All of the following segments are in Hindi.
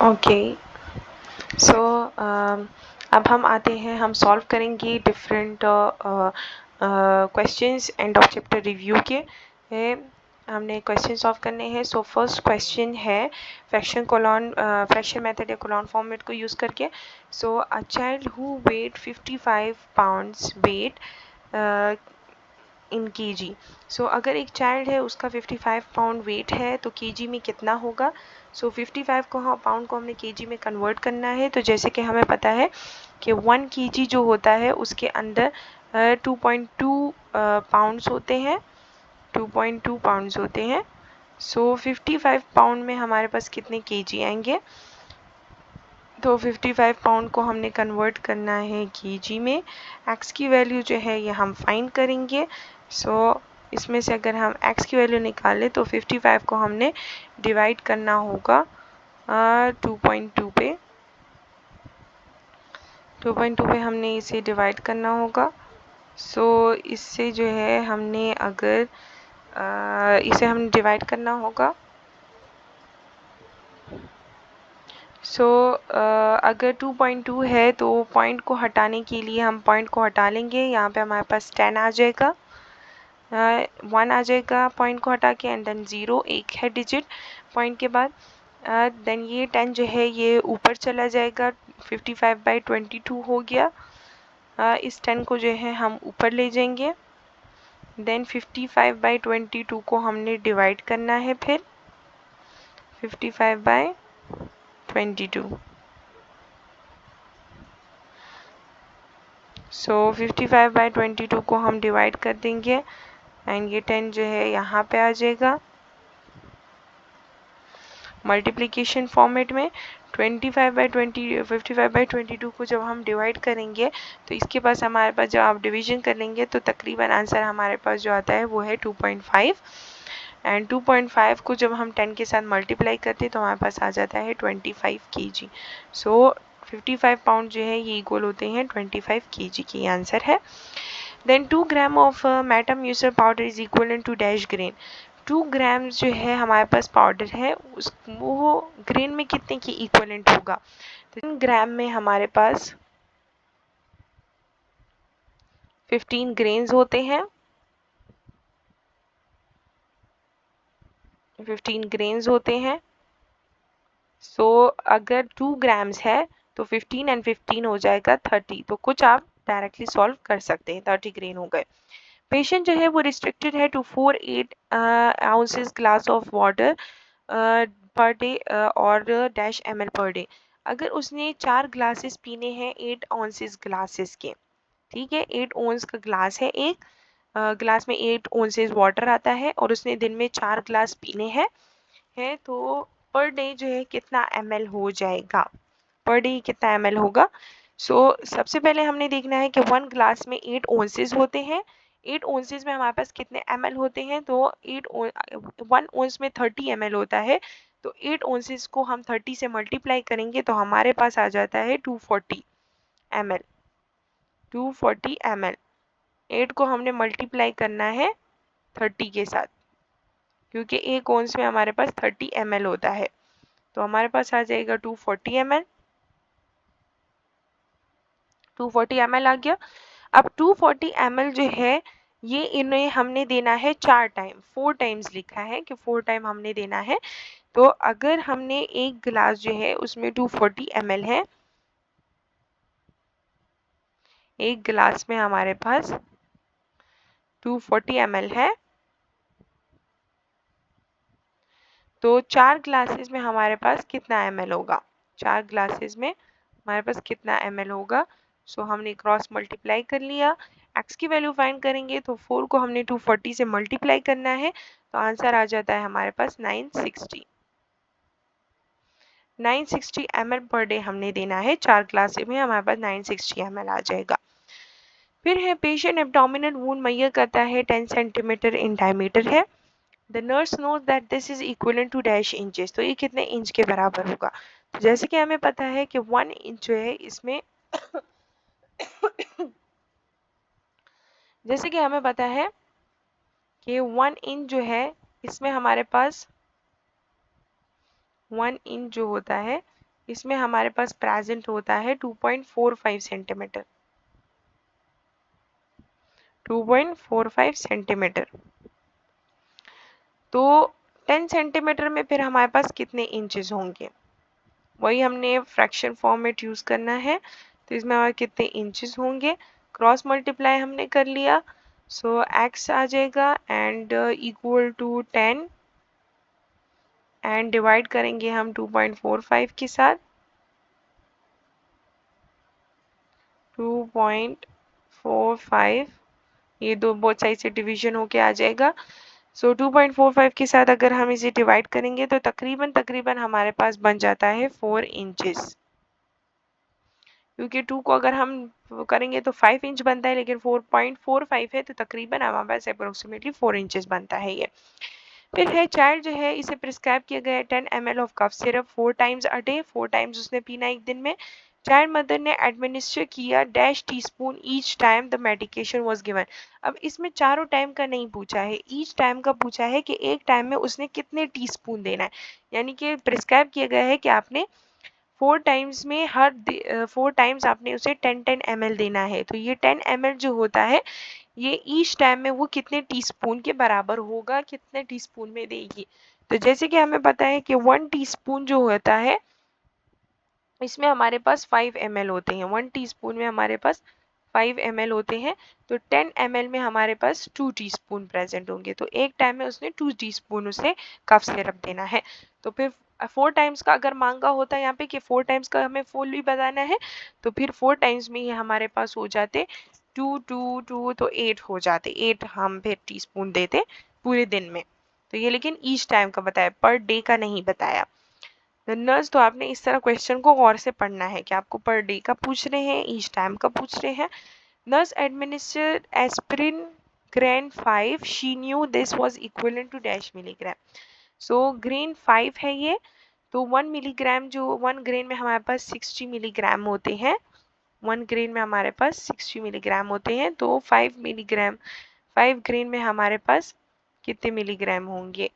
ओके सो अब हम आते हैं, हम सॉल्व करेंगे different questions end of chapter review के। हमने क्वेश्चन सॉल्व करने हैं। सो फर्स्ट क्वेश्चन है फ्रैक्शन मेथड या कोलॉन फॉर्मेट को यूज़ करके। So a child who weight 55 pounds weight in KG. So अगर एक चाइल्ड है उसका 55 पाउंड वेट है तो केजी में कितना होगा। सो 55 को पाउंड को हमने केजी में कन्वर्ट करना है। तो जैसे कि हमें पता है कि 1 केजी जो होता है उसके अंदर 2.2 पाउंड्स होते हैं, 2.2 पाउंड्स होते हैं। सो 55 पाउंड में हमारे पास कितने केजी आएंगे। तो 55 पाउंड को हमने कन्वर्ट करना है केजी में। एक्स की वैल्यू जो है ये हम फाइंड करेंगे। सो इसमें से अगर हम x की वैल्यू निकालें तो 55 को हमने डिवाइड करना होगा 2.2 पे। 2.2 पे हमने इसे डिवाइड करना होगा। सो इससे जो है हमने अगर इसे हमने डिवाइड करना होगा। सो अगर 2.2 है तो पॉइंट को हटाने के लिए हम पॉइंट को हटा लेंगे। यहाँ पे हमारे पास 10 आ जाएगा, 1 आ जाएगा पॉइंट को हटा के, एंड देन 0 एक है डिजिट पॉइंट के बाद। देन ये 10 जो है ये ऊपर चला जाएगा, 55/22 हो गया। इस 10 को जो है हम ऊपर ले जाएंगे। देन 55/22 को हमने डिवाइड करना है फिर 55/22। सो 55/22 को हम डिवाइड कर देंगे एंड ये 10 जो है यहाँ पे आ जाएगा मल्टीप्लिकेशन फॉर्मेट में। 55/22 को जब हम डिवाइड करेंगे तो इसके पास हमारे पास जब आप डिवीजन कर लेंगे तो तकरीबन आंसर हमारे पास जो आता है वो है 2.5। एंड 2.5 को जब हम 10 के साथ मल्टीप्लाई करते हैं तो हमारे पास आ जाता है 25 kg। सो 55 पाउंड जो है ये इक्वल होते हैं 25 kg की आंसर है। Then 2 gram of Metamucil powder is equal to dash grain. 2 gram जो है हमारे पास पाउडर है उस वो ग्रेन में कितने की इक्वलेंट होगा। तो 3 ग्राम में हमारे पास 15 ग्रेन्स होते हैं, 15 ग्रेन्स होते हैं। सो अगर 2 ग्राम्स है तो 15 एंड 15 हो जाएगा 30। तो कुछ आप डायरेक्टली सॉल्व कर सकते हैं, 30 ग्रेन हो गए। पेशेंट जो है वो रिस्ट्रिक्टेड है to 4-8 ounces glass of water per day और डैश ml पर डे। अगर उसने 4 ग्लासेस पीने हैं 8 ounces ग्लासेस के, ठीक है, 8 ounce का ग्लास है, एक ग्लास में 8 ounces वाटर आता है और उसने दिन में 4 ग्लास पीने हैं है तो पर डे जो है कितना ml हो जाएगा, पर डे कितना ml होगा। सो सबसे पहले हमने देखना है कि 1 ग्लास में 8 ounces होते हैं, 8 ounces में हमारे पास कितने ml होते हैं। तो 1 ounce में 30 ml होता है। तो 8 ounces को हम 30 से मल्टीप्लाई करेंगे तो हमारे पास आ जाता है 240 ml। 240 ml 8 को हमने मल्टीप्लाई करना है 30 के साथ, क्योंकि एक ओंस में हमारे पास 30 ml होता है। तो हमारे पास आ जाएगा 240 ml। 240 ml आ गया। अब 240 ml जो है ये इन्हें हमने देना है 4 टाइम, 4 टाइम्स लिखा है कि 4 टाइम हमने देना है। तो अगर हमने एक गिलास जो है उसमें 240 ml है, एक गिलास में हमारे पास 240 ml है, तो 4 ग्लासेस में हमारे पास कितना ml होगा, 4 ग्लासेस में हमारे पास कितना ml होगा। सो हमने क्रॉस मल्टीप्लाई कर लिया। x की वैल्यू फाइंड करेंगे तो 4 को हमने 240 से मल्टीप्लाई करना है तो आंसर आ जाता है हमारे पास 960 ml पर डे हमने देना है। 4 ग्लास में हमारे पास 960 ml आ जाएगा। फिर है पेशेंट एब्डोमिनल वुंड मेजर करता है 10 सेंटीमीटर इन डायमीटर है। The nurse knows that this is equal to dash inches. तो ये कितने इंच के बराबर होगा। तो जैसे कि हमें पता है कि 1 इंच जो है इसमें जैसे कि हमें पता है कि 1 इंच जो है इसमें हमारे पास 1 इंच जो होता है इसमें हमारे पास प्रेजेंट होता है 2.45 सेंटीमीटर, 2.45 सेंटीमीटर। तो 10 सेंटीमीटर में फिर हमारे पास कितने इंचेस होंगे, वही हमने फ्रैक्शन फॉर्मेट यूज करना है। तो इसमें हमारे कितने इंचेस होंगे, क्रॉस मल्टीप्लाई हमने कर लिया, सो x आ जाएगा and equal to 10 and divide करेंगे हम 2.45 के साथ, 2.45, ये दो बोथ साइड से डिवीजन होके आ जाएगा। सो 2.45 के साथ अगर हम इसे डिवाइड करेंगे तो तकरीबन हमारे पास बन जाता है 4 इंचेस, क्योंकि 2 को अगर हम करेंगे तो 5 इंच बनता है, लेकिन 4.45 है तो तकरीबन हमारे पास अप्रोक्सीमेटली 4 इंचेस बनता है ये। फिर है चाइल्ड जो है, इसे प्रिस्क्राइब किया गया है 10 ml of cough syrup 4 times a day, 4 times उसने पीना एक दिन में। चाइल्ड मदर ने एडमिनिस्टर किया dash teaspoon each time the medication was given. अब इसमें चारों टाइम का नहीं पूछा है, ईच टाइम का पूछा है कि एक टाइम में उसने कितने टीस्पून देना है, यानी कि प्रिस्क्राइब किया गया है कि आपने 4 टाइम्स में 4 टाइम्स आपने उसे 10 ml देना है। तो ये 10 ml जो होता है ये ईच टाइम में वो कितने टीस्पून के बराबर होगा, कितने टीस्पून में देगी। तो जैसे कि हमें पता है कि 1 टीस्पून जो होता है इसमें हमारे पास 5 ml होते हैं, 1 टीस्पून में हमारे पास 5 ml होते हैं। तो 10 ml में हमारे पास 2 टीस्पून प्रेजेंट होंगे, तो एक टाइम में उसने 2 टीस्पून उसे कफ सिरप देना है। तो फिर 4 टाइम्स का अगर मांगा होता है यहाँ पे कि 4 टाइम्स का हमें फुल भी बताना है, तो फिर 4 टाइम्स में ही हमारे पास हो जाते 2 2 2, तो 8 हो जाते, 8 हम फिर टीस्पून देते पूरे दिन में। तो ये लेकिन ईच टाइम का बताया, पर डे का नहीं बताया। नर्स, तो आपने इस तरह क्वेश्चन को गौर से पढ़ना है कि आपको पर डे का पूछ रहे हैं, ईच टाइम का पूछ रहे हैं। Nurse administered aspirin grain 5, she knew this was equivalent to dash milligram. So grain 5 है ये, तो 1 मिलीग्राम जो 1 ग्रेन में हमारे पास 60 मिलीग्राम होते हैं, 1 ग्रेन में हमारे पास 60 मिलीग्राम होते हैं, तो 5 मिलीग्राम 5 ग्रेन में हमारे पास कितने मिलीग्राम होंगे,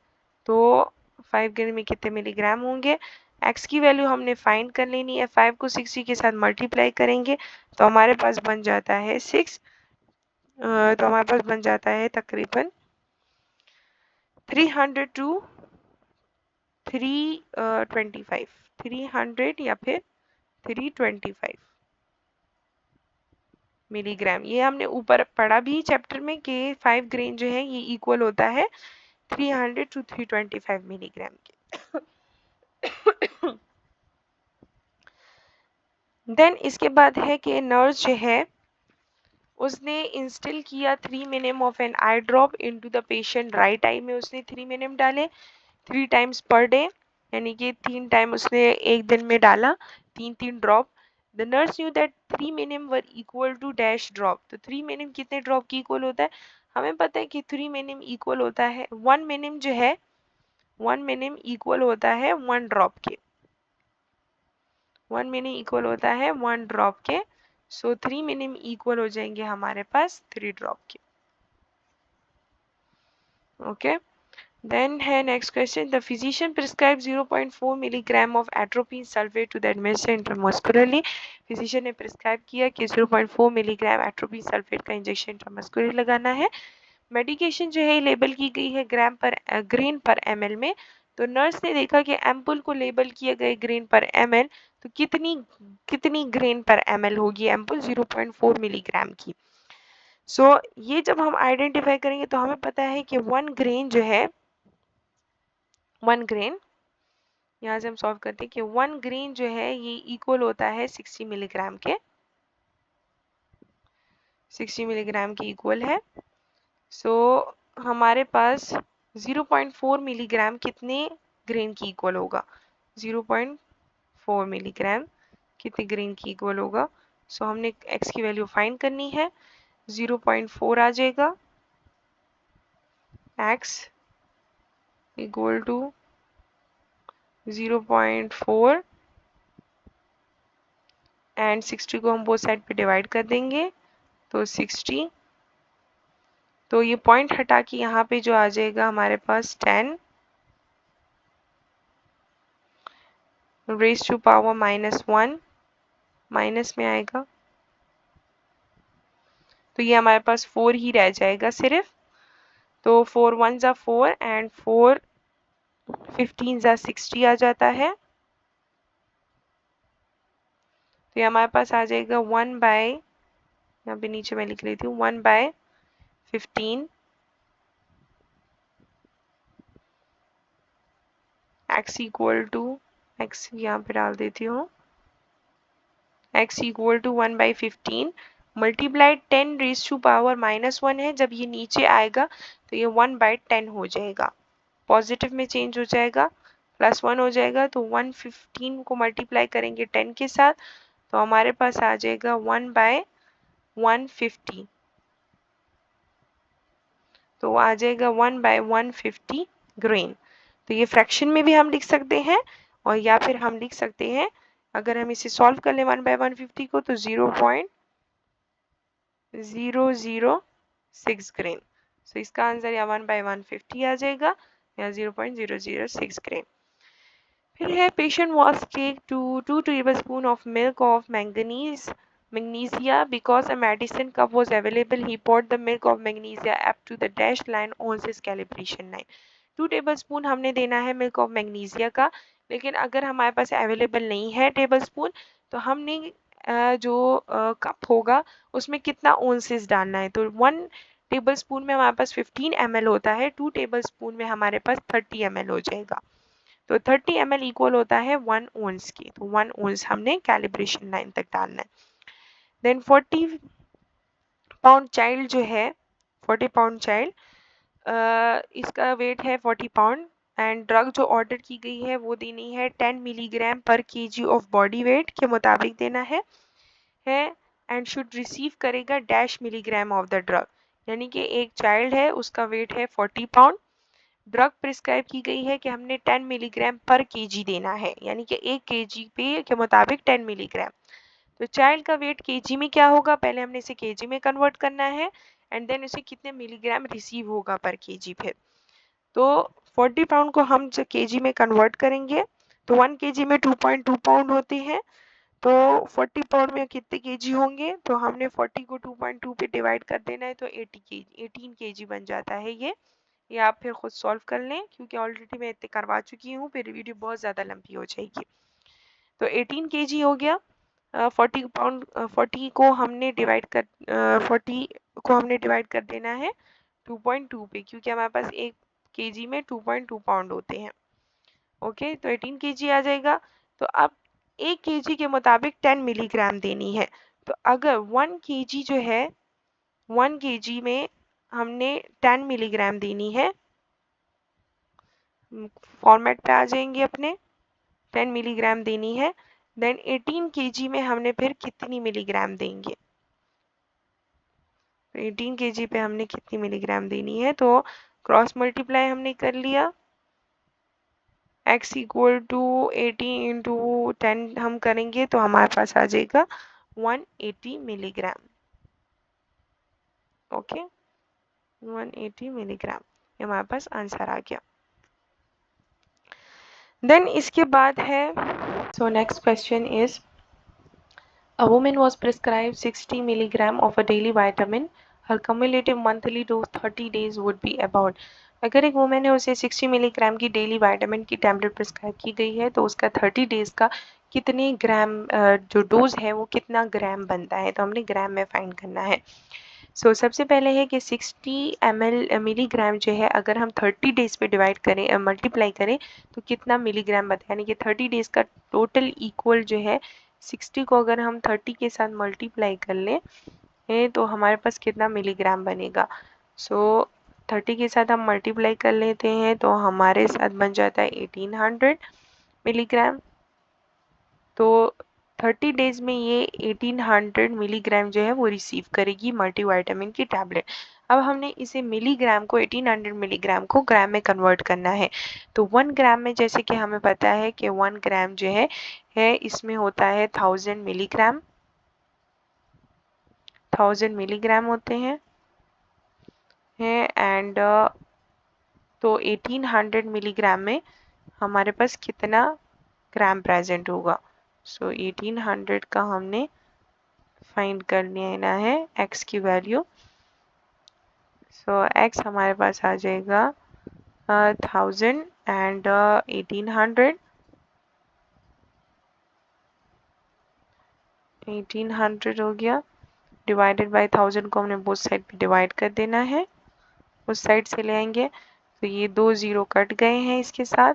तो 5 ग्रेन में कितने मिलीग्राम होंगे, x की वैल्यू हमने फाइंड कर लेनी है, 5 को 60 के साथ मल्टीप्लाई करेंगे तो हमारे पास बन जाता है 6, तो हमारे पास बन जाता है तकरीबन 300 टू 325, 300 या फिर 325 मिलीग्राम। ये हमने ऊपर पढ़ा भी चैप्टर में कि 5 ग्रेन जो है ये इक्वल होता है 300 टू 325 मिलीग्राम के। देन इसके बाद है कि नर्स जो है उसने इंस्टिल किया 3 minim of an eye drop into the patient, right eye में उसने 3 मिनिम डाले 3 टाइम्स पर डे, यानी कि 3 टाइम उसने एक दिन में डाला 3 drop. The nurse knew that 3 minim were equal to dash drop. तो 3 मिनिम कितने ड्रॉप की इक्वल होता है, हमें पता है कि 3 मिनिम इक्वल होता है 1 मिनिम जो है 1 मिनिम इक्वल होता है 1 ड्रॉप के, 1 मिनिम इक्वल होता है 1 ड्रॉप के। सो 3 मिनिम इक्वल हो जाएंगे हमारे पास 3 ड्रॉप के। ओके, देन है next question, the physician prescribe 0.4 milligram of atropine sulphate to the administer intramuscularly. Physician ने प्रिस्क्राइब किया कि 0.4 मिलीग्राम एट्रोपिन सल्फेट का इंजेक्शन इंट्रामस्कुलरली लगाना है। मेडिकेशन जो है लेबल की गई है ग्रेन पर ml में। तो नर्स ने देखा कि एम्पुल को लेबल किया गया ग्रेन पर ml, तो कितनी कितनी ग्रेन पर ml होगी एम्पुल, 0.4 मिलीग्राम की। सो ये जब हम आइडेंटिफाई करेंगे तो हमें पता है कि 1 ग्रेन जो है 1 ग्रेन, यहाँ से हम सॉल्व करते हैं कि 1 ग्रेन जो है ये इक्वल होता है 60 मिलीग्राम के, 60 मिलीग्राम के इक्वल है। सो हमारे पास 0.4 मिलीग्राम कितने ग्रेन की इक्वल होगा, 0.4 मिलीग्राम कितने ग्रेन की इक्वल होगा। सो हमने x की वैल्यू फाइंड करनी है, 0.4 आ जाएगा, x इक्वल टू 0.4 एंड 60 को हम बोथ साइड पे डिवाइड कर देंगे तो 60, तो ये पॉइंट हटा के यहाँ पे जो आ जाएगा हमारे पास 10 रेज टू पावर -1 माइनस में आएगा, तो ये हमारे पास 4 ही रह जाएगा सिर्फ। तो 4 1 ज़ा 4 एंड 4 15 ज़ा 60 आ जाता है। तो ये हमारे पास आ जाएगा 1 बाय, यहाँ पे नीचे मैं लिख लेती हूँ 1 by 15 x equal to, x यहाँ पे डाल देती हूँ, x equal to 1 by 15 multiplied 10 raise to power -1 है। जब ये नीचे आएगा तो ये 1 बाई 10 हो जाएगा, पॉजिटिव में चेंज हो जाएगा, +1 हो जाएगा। तो 115 को मल्टीप्लाई करेंगे 10 के साथ तो हमारे पास आ जाएगा 1 बाय 150, तो आ जाएगा 1 बाय 150 ग्रेन। तो ये फ्रैक्शन में भी हम लिख सकते हैं, और या फिर हम लिख सकते हैं, अगर हम इसे सॉल्व कर लें 1 बाय 150 को, तो 0.006 ग्रेन। सो इसका आंसर या 1 बाय 150 आ जाएगा या 0.006 ग्रेन। फिर है patient was take to 2 tablespoon of milk of magnesia because a medicine cup was available. He poured the milk of magnesia up to the dash line on his calibration line. 2 tablespoon हमने देना है मिल्क ऑफ मैग्नीशिया का, लेकिन अगर हमारे पास अवेलेबल नहीं है टेबलस्पून तो हमने जो कप होगा उसमें कितना ओंसेस डालना है। तो 1 टेबलस्पून में हमारे पास 15 ml होता है, 2 टेबलस्पून में हमारे पास 30 ml हो जाएगा। तो 30 ml इक्वल होता है 1 ओंस की, तो 1 ओंस हमने कैलिब्रेशन लाइन तक डालना है। देन 40 पाउंड चाइल्ड जो है, 40 पाउंड चाइल्ड, इसका वेट है 40 पाउंड एंड ड्रग जो ऑर्डर की गई है वो देनी है 10 मिलीग्राम पर केजी ऑफ बॉडी वेट के मुताबिक देना है एंड शुड रिसीव करेगा dash milligram of the drug. यानी कि एक चाइल्ड है, उसका वेट है 40 पाउंड, ड्रग प्रिस्क्राइब की गई है कि हमने 10 मिलीग्राम पर केजी देना है, यानी कि 1 केजी पे के मुताबिक 10 मिलीग्राम। तो चाइल्ड का वेट केजी में क्या होगा, पहले हमने इसे केजी में कन्वर्ट करना है एंड देन उसे कितने मिलीग्राम रिसीव होगा पर केजी। फिर तो 40 पाउंड को हम जब केजी में कन्वर्ट करेंगे तो 1 केजी में 2.2 पाउंड होते हैं, तो 40 पाउंड में कितने केजी होंगे, तो हमने 40 को 2.2 पे डिवाइड कर देना है तो 80 केजी 18 केजी बन जाता है ये आप फिर खुद सॉल्व कर लें, क्योंकि ऑलरेडी मैं इतने करवा चुकी हूँ, फिर वीडियो बहुत ज़्यादा लंबी हो जाएगी। तो 18 केजी हो गया। 40 पाउंड 40 को हमने डिवाइड कर 40 को हमने डिवाइड कर देना है 2.2 पे, क्योंकि हमारे पास 1 केजी में 2.2 पाउंड होते हैं। ओके, तो 18 केजी आ जाएगा। तो अब 1 केजी के मुताबिक 10 मिलीग्राम देनी है। तो अगर 1 केजी जो है, 1 केजी में हमने 10 मिलीग्राम देनी है, फॉर्मेट पे आ जाएंगे अपने, 10 मिलीग्राम देनी है, देन 18 केजी में हमने फिर कितनी मिलीग्राम देंगे, तो 18 केजी पे हमने कितनी मिलीग्राम देनी है, तो क्रॉस मल्टीप्लाई हमने कर लिया, x इक्वल टू 80 इंटू 10 हम करेंगे तो हमारे पास आ जाएगा 180 मिलीग्राम। ओके, 180 मिलीग्राम, ये हमारे पास आंसर आ गया। देन इसके बाद है, so next question is a woman was prescribed 60 milligram of a daily vitamin. Her cumulative monthly dose 30 days would be about. अगर एक वुमेन है उसे 60 मिलीग्राम की डेली विटामिन की टैबलेट प्रिस्क्राइब की गई है तो उसका 30 डेज का कितने ग्राम जो डोज है वो कितना ग्राम बनता है, तो हमने ग्राम में फाइंड करना है। सो सबसे पहले है कि 60 मिलीग्राम जो है अगर हम 30 डेज पे डिवाइड करें मल्टीप्लाई करें तो कितना मिलीग्राम बनता है, यानी कि 30 डेज का टोटल इक्वल जो है 60 को अगर हम 30 के साथ मल्टीप्लाई कर लें तो हमारे पास कितना मिलीग्राम बनेगा। सो 30 के साथ हम मल्टीप्लाई कर लेते हैं तो हमारे साथ बन जाता है 1800 मिलीग्राम। तो 30 डेज में ये 1800 मिलीग्राम जो है वो रिसीव करेगी मल्टीविटामिन की टैबलेट। अब हमने इसे मिलीग्राम को 1800 मिलीग्राम को ग्राम में कन्वर्ट करना है। तो 1 ग्राम में जैसे कि हमें पता है कि 1 ग्राम जो है इसमें होता है 1000 मिलीग्राम, 1000 मिलीग्राम होते हैं एंड तो 1800 मिलीग्राम में हमारे पास कितना ग्राम प्रेजेंट होगा। सो 1800 का हमने फाइंड कर लेना है x की वैल्यू। सो x हमारे पास आ जाएगा 1000 एंड 1800 हो गया। डिवाइडेड बाय 1000 को हमने बोथ साइड पे डिवाइड कर देना है, उस साइड से ले आएंगे तो ये 2 0 कट गए हैं इसके साथ।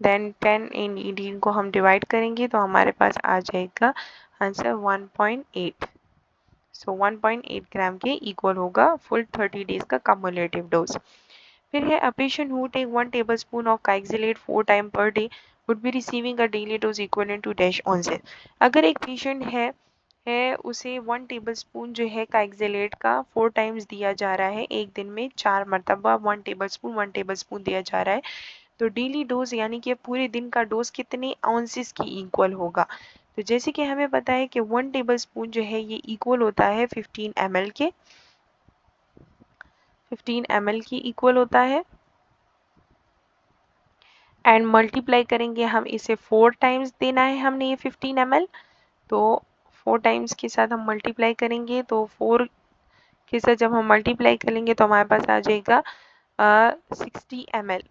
देन 10 इन 18 को हम डिवाइड करेंगे तो हमारे पास आ जाएगा आंसर 1.8। सो 1.8 ग्राम के इक्वल होगा फुल 30 डेज का कम्युलेटिव डोज। फिर है, a patient who take 1 tablespoon of Kayxilate 4 times per day would be receiving a daily dose equivalent to dash ounces। अगर एक पेशेंट है उसे 1 टेबलस्पून जो है काइक्सिलेट का 4 टाइम्स दिया जा रहा है, एक दिन में 4 मरतबा 1 टेबलस्पून दिया जा रहा है, तो डेली डोज यानी कि पूरे दिन का डोज कितने आउंसेस की इक्वल होगा। तो जैसे कि हमें पता है कि 1 टेबलस्पून जो है ये इक्वल होता है 15 ml के, 15 ml की इक्वल होता है एंड मल्टीप्लाई करेंगे हम इसे 4 टाइम्स देना है हमने ये 15 ml, तो 4 टाइम्स के साथ हम मल्टीप्लाई करेंगे तो 4 के साथ जब हम मल्टीप्लाई करेंगे तो हमारे पास आ जाएगा 60 ml।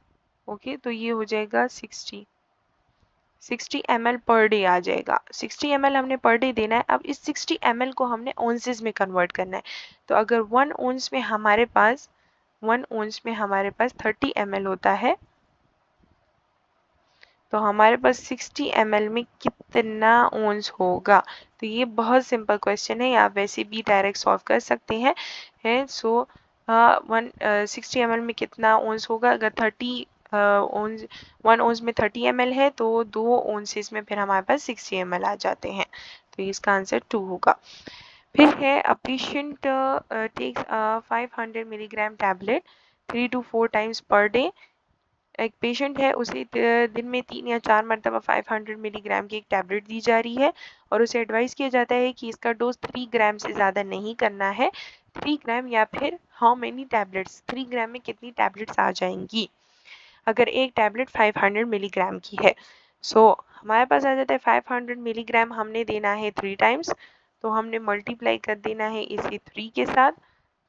ओके, तो ये हो जाएगा 60 ml पर डे आ जाएगा। 60 ml हमने पर डे देना है। अब इस 60 ml को हमने ओंसेस में कन्वर्ट करना है। तो अगर 1 ओंस में हमारे पास 30 ml होता है तो हमारे पास 60 ml में कितना ओंस होगा। तो ये बहुत सिंपल क्वेश्चन है, आप वैसे भी डायरेक्ट सॉल्व कर सकते हैं। 60 ml में कितना ओंस होगा। अगर 30 ओंस 1 ओंस में 30 ml है तो 2 ओंसेस में फिर हमारे पास 60 ml आ जाते हैं। तो इसका आंसर 2 होगा। फिर है, a patient takes 500 milligram tablet 3 to 4 times per day. एक पेशेंट है उसे दिन में 3 या 4 मरतबा 500 मिलीग्राम की एक टैबलेट दी जा रही है और उसे एडवाइस किया जाता है कि इसका डोज 3 ग्राम से ज़्यादा नहीं करना है। 3 ग्राम या फिर हाउ मेनी टैबलेट्स, 3 ग्राम में कितनी टैबलेट्स आ जाएंगी अगर एक टैबलेट 500 मिलीग्राम की है। सो हमारे पास आ जाता है 500 मिलीग्राम हमने देना है 3 टाइम्स, तो हमने मल्टीप्लाई कर देना है इसे 3 के साथ,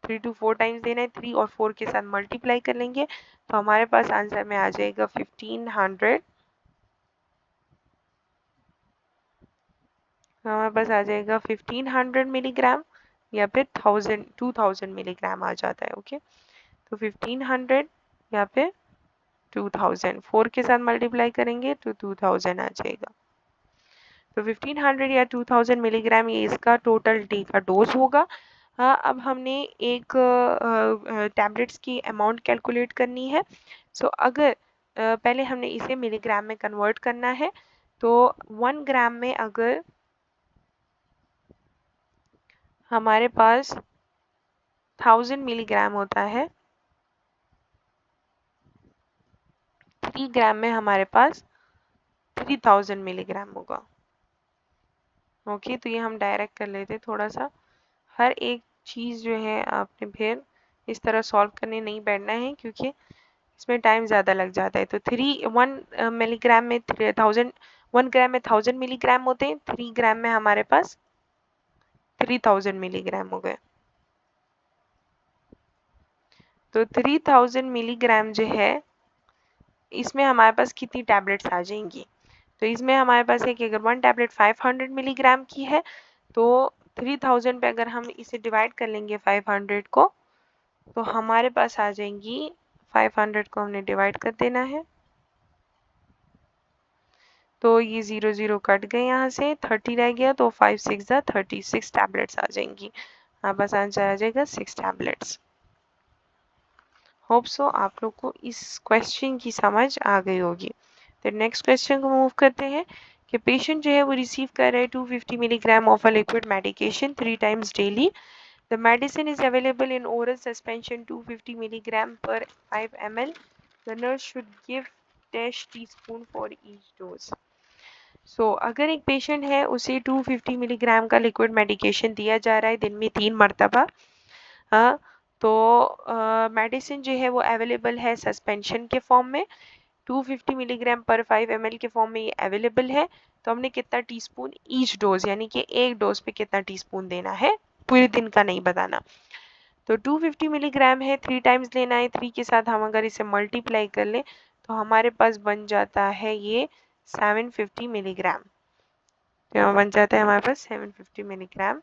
3 to 4 टाइम्स देना है, 3 और 4 के साथ मल्टीप्लाई कर लेंगे तो हमारे पास आंसर में आ जाएगा 1500। हमारे पास आ जाएगा 1500 मिलीग्राम या फिर 2000 मिलीग्राम आ जाता है। ओके, तो 1500 या फिर 2000, 4 के साथ मल्टीप्लाई करेंगे तो 2000 आ जाएगा। तो 1500 या 2000 मिलीग्राम ये इसका टोटल डे का डोज होगा। हाँ, अब हमने एक टैबलेट्स की अमाउंट कैलकुलेट करनी है। सो अगर पहले हमने इसे मिलीग्राम में कन्वर्ट करना है तो 1 ग्राम में अगर हमारे पास 1000 मिलीग्राम होता है, 3 ग्राम में हमारे पास 3000 मिलीग्राम होगा। ओके, तो ये हम डायरेक्ट कर लेते थोड़ा सा। हर एक चीज़ जो है आपने फिर इस तरह सॉल्व करने नहीं बैठना है क्योंकि इसमें टाइम ज़्यादा लग जाता है। तो 1 मिलीग्राम में 1000, 1 ग्राम में 1000 मिलीग्राम होते हैं, 3 ग्राम में हमारे पास 3000 मिलीग्राम हो गए। तो 3000 मिलीग्राम जो है इसमें हमारे पास कितनी टैबलेट्स आ जाएंगी। तो इसमें हमारे पास है कि अगर 1 टैबलेट 500 मिलीग्राम की है तो 3000 पे अगर हम इसे डिवाइड कर लेंगे 500 को तो हमारे पास आ जाएंगी, 500 को हमने डिवाइड कर देना है तो ये 0 0 कट गए, यहाँ से 30 रह गया तो 5 6 जा 36 टैबलेट्स आ जाएंगी। हमारे पास आंसर आ जाएगा 6 टैबलेट्स। होप सो आप लोग को इस क्वेश्चन की समझ आ गई होगी। तो नेक्स्ट क्वेश्चन को मूव करते हैं कि पेशेंट जो है वो रिसीव कर रहे हैं 250 milligram of a liquid medication 3 times daily. The medicine is available in oral suspension 250 milligram per 5 ml। The nurse should give dash teaspoon for each dose. So अगर एक पेशेंट है उसे 250 मिलीग्राम का लिक्विड मेडिकेशन दिया जा रहा है दिन में 3 मरतबा, हाँ, तो मेडिसिन जो है वो अवेलेबल है सस्पेंशन के फॉर्म में 250 मिलीग्राम पर 5 ml के फॉर्म में ये अवेलेबल है। तो हमने कितना टीस्पून ईच डोज, यानी कि एक डोज पे कितना टीस्पून देना है, पूरे दिन का नहीं बताना। तो 250 मिलीग्राम है, 3 टाइम्स लेना है। 3 के साथ हम अगर इसे मल्टीप्लाई कर लें तो हमारे पास बन जाता है ये 750 मिलीग्राम। तो यहाँ बन जाता है हमारे पास 750 मिलीग्राम।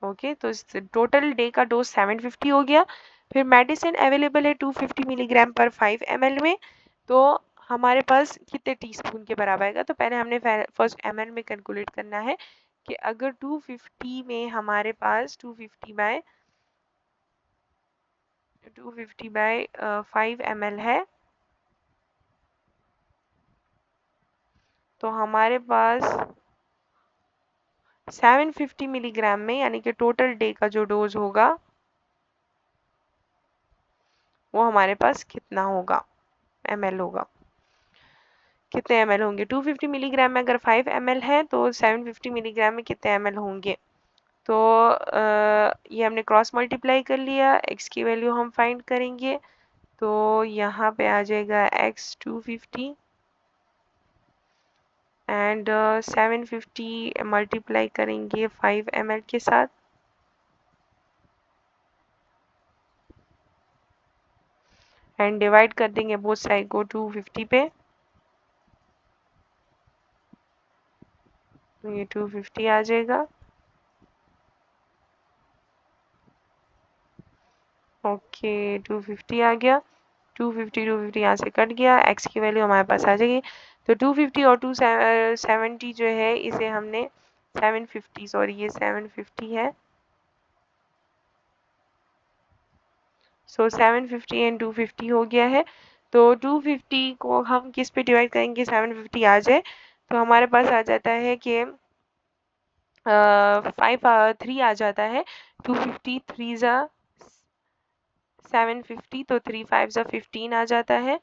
ओके, तो टोटल डे का डोज 750 हो गया। फिर मेडिसिन अवेलेबल है 250 मिलीग्राम पर 5 ml में। तो हमारे पास कितने टीस्पून के बराबर आएगा, तो पहले हमने फर्स्ट ml में कैलकुलेट करना है कि अगर 250 में हमारे पास 250 बाय 5 ml है, तो हमारे पास 750 मिलीग्राम में, यानी कि टोटल डे का जो डोज होगा वो हमारे पास कितना होगा, ml होगा। कितने ml होंगे, 250 मिलीग्राम में अगर 5 ml है तो 750 मिलीग्राम में कितने ml होंगे। तो ये हमने क्रॉस मल्टीप्लाई कर लिया, x की वैल्यू हम फाइंड करेंगे। तो यहाँ पे आ जाएगा x 250 एंड 750 मल्टीप्लाई करेंगे 5 ml के साथ, एंड डिवाइड कर देंगे बोथ साइड को 250 पे। तो ये 250 आ जाएगा। ओके, 250 आ गया। 250 यहाँ से कट गया, x की वैल्यू हमारे पास आ जाएगी। तो 250 और 270 जो है इसे हमने 750, सॉरी ये 750 है। सो 750 एंड 250 हो गया है। तो 250 को हम किस पे डिवाइड करेंगे, 750 आ जाए तो हमारे पास आ जाता है कि 3 आ जाता है। 250 3 ज़ा 750, तो 3 5 ज़ा 15 आ जाता है।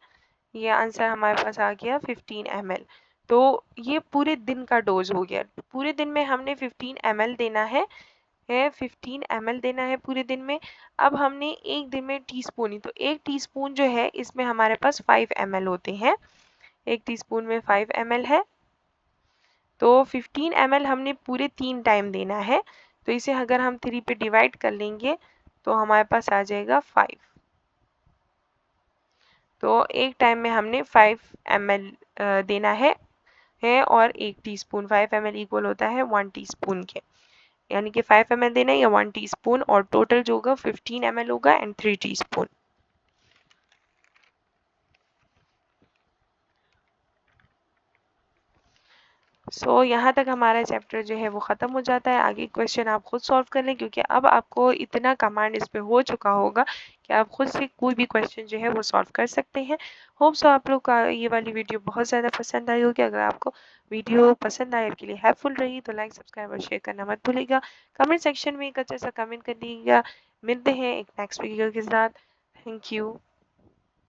ये आंसर हमारे पास आ गया 15 ml। तो ये पूरे दिन का डोज हो गया। पूरे दिन में हमने 15 ml देना है 15 ml देना है पूरे दिन में। अब हमने एक दिन में टीस्पून ही, तो एक टीस्पून जो है इसमें हमारे पास 5 ml होते हैं। एक टीस्पून में 5 ml है, तो 15 ml हमने पूरे 3 टाइम देना है। तो इसे अगर हम 3 पे डिवाइड कर लेंगे तो हमारे पास आ जाएगा 5। तो एक टाइम में हमने 5 ml देना है और 1 टीस्पून, 5 ml इक्वल होता है 1 टीस्पून के, यानी कि 5 ml देना है या 1 टीस्पून, और टोटल जो होगा 15 ml होगा एंड 3 टीस्पून। सो यहाँ तक हमारा चैप्टर जो है वो ख़त्म हो जाता है। आगे क्वेश्चन आप खुद सॉल्व कर लें, क्योंकि अब आपको इतना कमांड इस पे हो चुका होगा कि आप खुद से कोई भी क्वेश्चन जो है वो सॉल्व कर सकते हैं। होप सो आप लोग का ये वाली वीडियो बहुत ज़्यादा पसंद आई होगी। अगर आपको वीडियो पसंद आए के लिए हेल्पफुल रही तो लाइक सब्सक्राइब और शेयर करना मत भूलिएगा। कमेंट सेक्शन में एक अच्छा सा कमेंट कर दीजिएगा। मिलते हैं एक नेक्स्ट वीडियो के साथ। Thank you.